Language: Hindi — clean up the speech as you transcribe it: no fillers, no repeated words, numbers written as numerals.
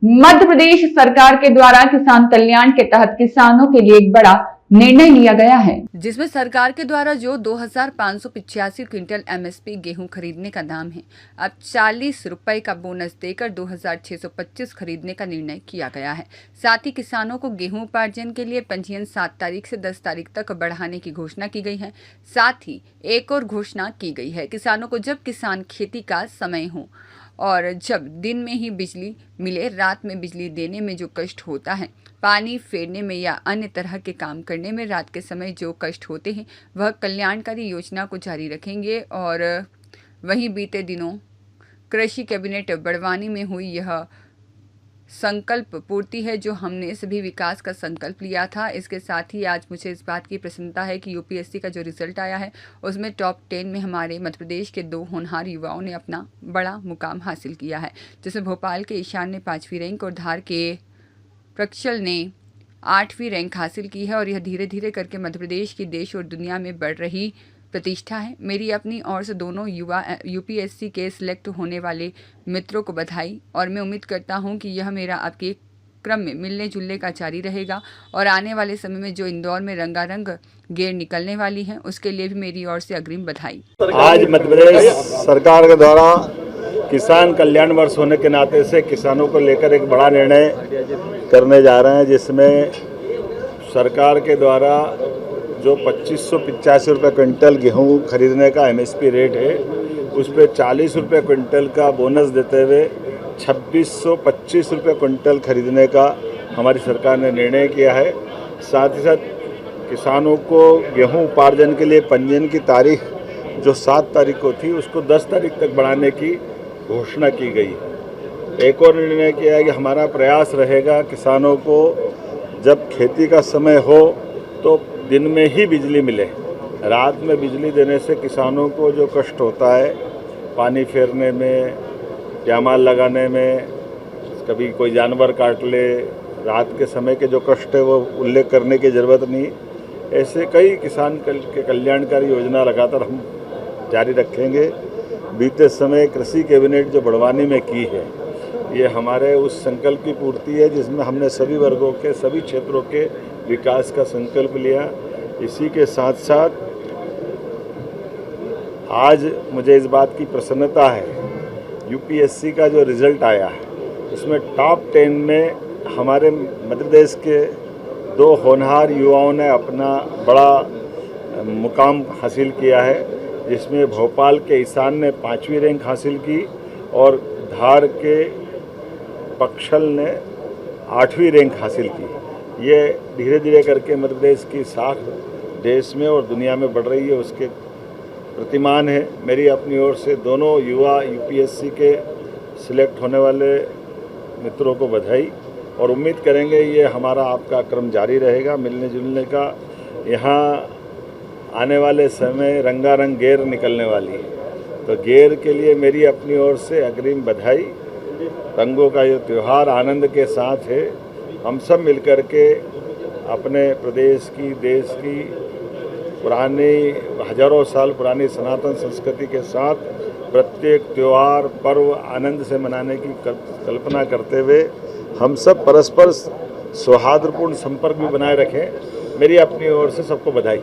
मध्य प्रदेश सरकार के द्वारा किसान कल्याण के तहत किसानों के लिए एक बड़ा निर्णय लिया गया है, जिसमें सरकार के द्वारा जो 2585 क्विंटल एमएसपी गेहूं खरीदने का दाम है, अब 40 रुपए का बोनस देकर 2625 खरीदने का निर्णय किया गया है। साथ ही किसानों को गेहूं उपार्जन के लिए पंजीयन 7 तारीख से 10 तारीख तक बढ़ाने की घोषणा की गई है। साथ ही एक और घोषणा की गई है, किसानों को जब किसान खेती का समय हो और जब दिन में ही बिजली मिले, रात में बिजली देने में जो कष्ट होता है, पानी फेरने में या अन्य तरह के काम करने में रात के समय जो कष्ट होते हैं, वह कल्याणकारी योजना को जारी रखेंगे। और वहीं बीते दिनों कृषि कैबिनेट बड़वानी में हुई यह संकल्प पूर्ति है, जो हमने सभी विकास का संकल्प लिया था। इसके साथ ही आज मुझे इस बात की प्रसन्नता है कि यूपीएससी का जो रिजल्ट आया है, उसमें टॉप 10 में हमारे मध्य प्रदेश के 2 होनहार युवाओं ने अपना बड़ा मुकाम हासिल किया है, जिसमें भोपाल के ईशान ने 5वीं रैंक और धार के प्रक्षल ने 8वीं रैंक हासिल की है। और यह धीरे धीरे करके मध्य प्रदेश की देश और दुनिया में बढ़ रही प्रतिष्ठा है। मेरी अपनी ओर से दोनों युवा यूपीएससी के सिलेक्ट होने वाले मित्रों को बधाई, और मैं उम्मीद करता हूं कि यह मेरा आपके क्रम में मिलने जुलने का जारी रहेगा और आने वाले समय में जो इंदौर में रंगारंग गेर निकलने वाली है, उसके लिए भी मेरी ओर से अग्रिम बधाई। आज मध्य प्रदेश सरकार के द्वारा किसान कल्याण वर्ष होने के नाते से किसानों को लेकर एक बड़ा निर्णय करने जा रहे हैं, जिसमें सरकार के द्वारा जो 2585 रुपये क्विंटल गेहूं खरीदने का एमएसपी रेट है, उस पर 40 रुपये क्विंटल का बोनस देते हुए 2625 रुपये क्विंटल खरीदने का हमारी सरकार ने निर्णय किया है। साथ ही साथ किसानों को गेहूं उपार्जन के लिए पंजीयन की तारीख जो 7 तारीख को थी, उसको 10 तारीख तक बढ़ाने की घोषणा की गई। एक और निर्णय किया है कि हमारा प्रयास रहेगा किसानों को जब खेती का समय हो तो दिन में ही बिजली मिले। रात में बिजली देने से किसानों को जो कष्ट होता है, पानी फेरने में, जामाल लगाने में, कभी कोई जानवर काट ले, रात के समय के जो कष्ट है वो उल्लेख करने की ज़रूरत नहीं। ऐसे कई किसान के कल्याणकारी योजना लगातार हम जारी रखेंगे। बीते समय कृषि कैबिनेट जो बड़वानी में की है, ये हमारे उस संकल्प की पूर्ति है, जिसमें हमने सभी वर्गों के, सभी क्षेत्रों के विकास का संकल्प लिया। इसी के साथ साथ आज मुझे इस बात की प्रसन्नता है, यूपीएससी का जो रिज़ल्ट आया है, उसमें टॉप 10 में हमारे मध्य प्रदेश के 2 होनहार युवाओं ने अपना बड़ा मुकाम हासिल किया है, जिसमें भोपाल के ईशान ने 5वीं रैंक हासिल की और धार के पक्षल ने 8वीं रैंक हासिल की। ये धीरे धीरे करके मध्य प्रदेश की साख देश में और दुनिया में बढ़ रही है, उसके प्रतिमान है। मेरी अपनी ओर से दोनों युवा यूपीएससी के सिलेक्ट होने वाले मित्रों को बधाई, और उम्मीद करेंगे ये हमारा आपका क्रम जारी रहेगा मिलने जुलने का। यहाँ आने वाले समय रंगारंग गेर निकलने वाली है, तो गेर के लिए मेरी अपनी ओर से अग्रिम बधाई। रंगों का ये त्यौहार आनंद के साथ है। हम सब मिलकर के अपने प्रदेश की, देश की पुरानी हजारों साल पुरानी सनातन संस्कृति के साथ प्रत्येक त्यौहार पर्व आनंद से मनाने की कल्पना करते हुए हम सब परस्पर सौहार्दपूर्ण संपर्क भी बनाए रखें। मेरी अपनी ओर से सबको बधाई।